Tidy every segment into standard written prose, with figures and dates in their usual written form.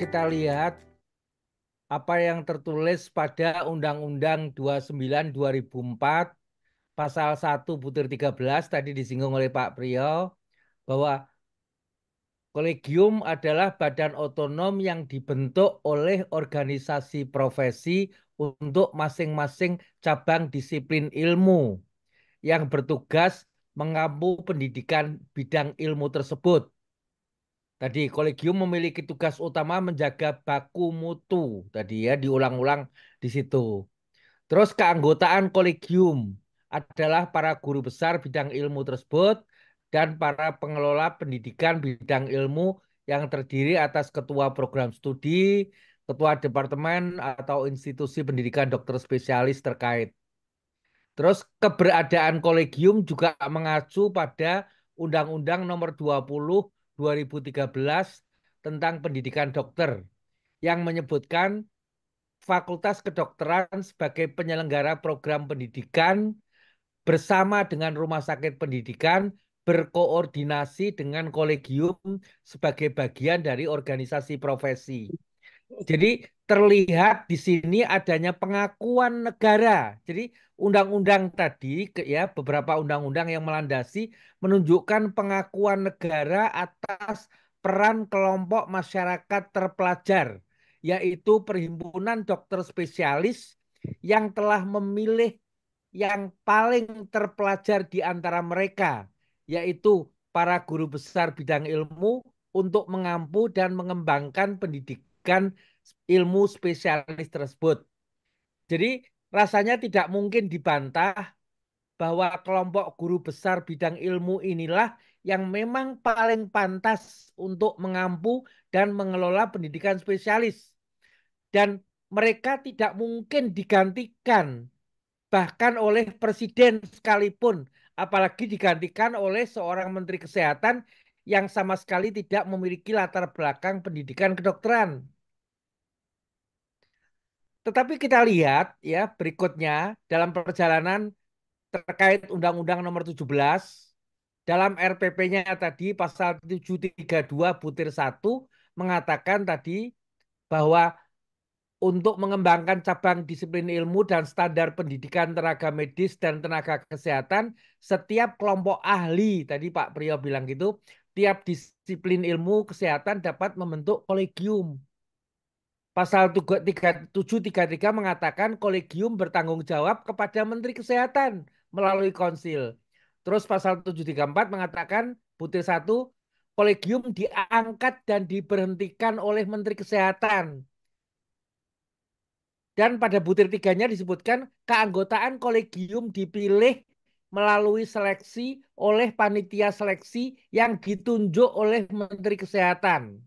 kita lihat apa yang tertulis pada Undang-Undang 29 2004 pasal 1 butir 13 tadi disinggung oleh Pak Priyo bahwa kolegium adalah badan otonom yang dibentuk oleh organisasi profesi untuk masing-masing cabang disiplin ilmu yang bertugas mengampu pendidikan bidang ilmu tersebut. Tadi kolegium memiliki tugas utama menjaga baku mutu. Tadi ya diulang-ulang di situ. Terus keanggotaan kolegium adalah para guru besar bidang ilmu tersebut dan para pengelola pendidikan bidang ilmu yang terdiri atas ketua program studi, ketua departemen atau institusi pendidikan dokter spesialis terkait. Terus keberadaan kolegium juga mengacu pada Undang-Undang Nomor 20 2013 tentang pendidikan dokter yang menyebutkan Fakultas Kedokteran sebagai penyelenggara program pendidikan bersama dengan rumah sakit pendidikan berkoordinasi dengan kolegium sebagai bagian dari organisasi profesi. Jadi terlihat di sini adanya pengakuan negara. Jadi undang-undang tadi ya beberapa undang-undang yang melandasi menunjukkan pengakuan negara atas peran kelompok masyarakat terpelajar, yaitu perhimpunan dokter spesialis yang telah memilih yang paling terpelajar di antara mereka, yaitu para guru besar bidang ilmu untuk mengampu dan mengembangkan pendidikan ilmu spesialis tersebut. Jadi rasanya tidak mungkin dibantah bahwa kelompok guru besar bidang ilmu inilah yang memang paling pantas untuk mengampu dan mengelola pendidikan spesialis. Dan mereka tidak mungkin digantikan bahkan oleh presiden sekalipun, apalagi digantikan oleh seorang menteri kesehatan yang sama sekali tidak memiliki latar belakang pendidikan kedokteran. Tetapi kita lihat ya berikutnya dalam perjalanan terkait Undang-Undang Nomor 17 dalam RPP-nya tadi pasal 732 butir 1 mengatakan tadi bahwa untuk mengembangkan cabang disiplin ilmu dan standar pendidikan tenaga medis dan tenaga kesehatan, setiap kelompok ahli, tadi Pak Priyo bilang gitu, tiap disiplin ilmu kesehatan dapat membentuk kolegium. Pasal 733 mengatakan kolegium bertanggung jawab kepada Menteri Kesehatan melalui konsil. Terus pasal 734 mengatakan butir 1, kolegium diangkat dan diberhentikan oleh Menteri Kesehatan. Dan pada butir 3-nya disebutkan keanggotaan kolegium dipilih melalui seleksi oleh panitia seleksi yang ditunjuk oleh Menteri Kesehatan.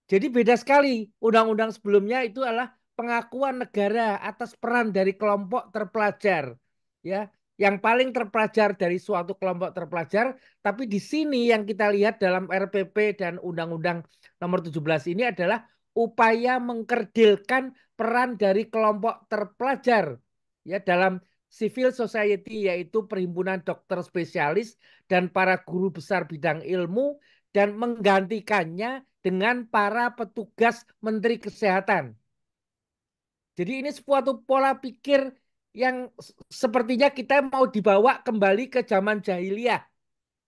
Jadi beda sekali. Undang-undang sebelumnya itu adalah pengakuan negara atas peran dari kelompok terpelajar. Ya, yang paling terpelajar dari suatu kelompok terpelajar, tapi di sini yang kita lihat dalam RPP dan Undang-Undang Nomor 17 ini adalah upaya mengkerdilkan peran dari kelompok terpelajar ya dalam civil society yaitu perhimpunan dokter spesialis dan para guru besar bidang ilmu dan menggantikannya dengan para petugas Menteri Kesehatan. Jadi ini suatu pola pikir yang sepertinya kita mau dibawa kembali ke zaman jahiliyah.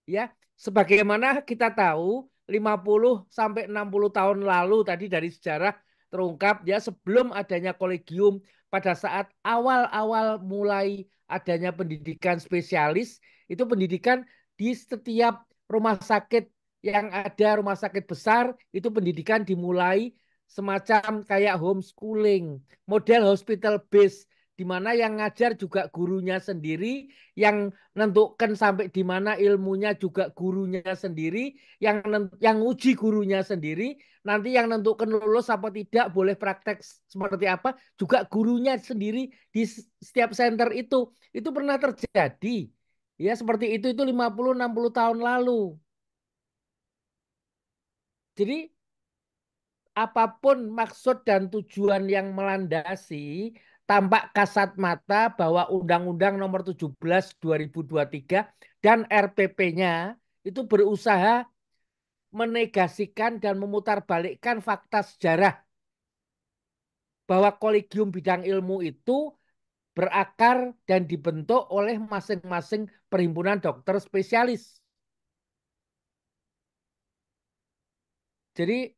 Ya, sebagaimana kita tahu 50 sampai 60 tahun lalu tadi dari sejarah terungkap ya sebelum adanya kolegium pada saat awal-awal mulai adanya pendidikan spesialis itu pendidikan di setiap rumah sakit yang ada rumah sakit besar itu pendidikan dimulai semacam kayak homeschooling, model hospital base di mana yang ngajar juga gurunya sendiri, yang menentukan sampai di mana ilmunya juga gurunya sendiri, yang uji gurunya sendiri, nanti yang menentukan lulus apa tidak, boleh praktek seperti apa, juga gurunya sendiri di setiap center itu. Itu pernah terjadi. Ya, seperti itu 50-60 tahun lalu. Jadi apapun maksud dan tujuan yang melandasi, tampak kasat mata bahwa Undang-Undang Nomor 17 2023 dan RPP-nya itu berusaha menegasikan dan memutarbalikkan fakta sejarah bahwa kolegium bidang ilmu itu berakar dan dibentuk oleh masing-masing perhimpunan dokter spesialis. Jadi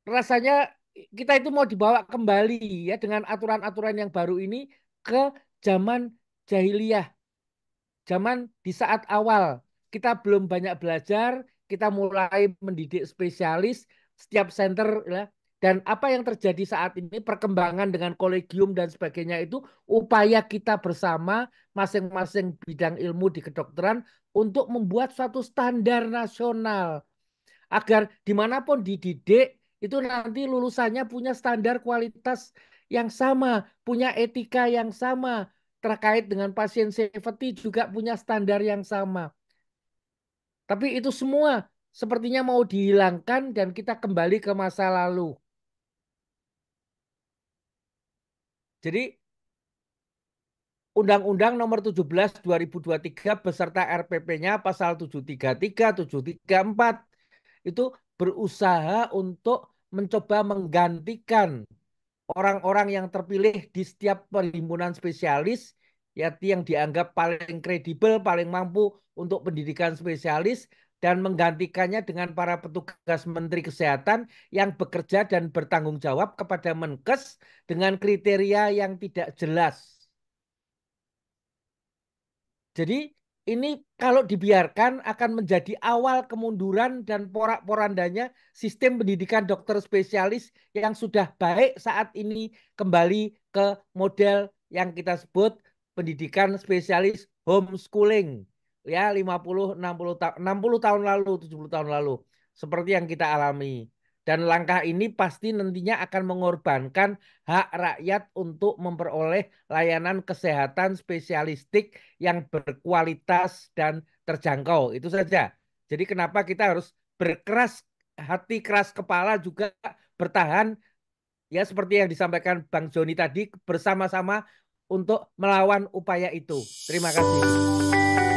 rasanya kita itu mau dibawa kembali ya dengan aturan-aturan yang baru ini ke zaman jahiliyah, zaman di saat awal kita belum banyak belajar, kita mulai mendidik spesialis setiap center ya. Dan apa yang terjadi saat ini perkembangan dengan kolegium dan sebagainya itu upaya kita bersama masing-masing bidang ilmu di kedokteran untuk membuat suatu standar nasional agar dimanapun dididik itu nanti lulusannya punya standar kualitas yang sama, punya etika yang sama, terkait dengan pasien safety juga punya standar yang sama. Tapi itu semua sepertinya mau dihilangkan dan kita kembali ke masa lalu. Jadi Undang-Undang Nomor 17 2023 beserta RPP-nya pasal 733, 734 itu berusaha untuk mencoba menggantikan orang-orang yang terpilih di setiap perhimpunan spesialis yaitu yang dianggap paling kredibel, paling mampu untuk pendidikan spesialis dan menggantikannya dengan para petugas Menteri Kesehatan yang bekerja dan bertanggung jawab kepada Menkes dengan kriteria yang tidak jelas. Jadi ini kalau dibiarkan akan menjadi awal kemunduran dan porak-porandanya sistem pendidikan dokter spesialis yang sudah baik saat ini kembali ke model yang kita sebut pendidikan spesialis homeschooling. Ya 60 tahun lalu, 70 tahun lalu. Seperti yang kita alami. Dan langkah ini pasti nantinya akan mengorbankan hak rakyat untuk memperoleh layanan kesehatan spesialistik yang berkualitas dan terjangkau. Itu saja. Jadi kenapa kita harus berkeras hati, keras kepala juga bertahan ya seperti yang disampaikan Bang Joni tadi bersama-sama untuk melawan upaya itu. Terima kasih.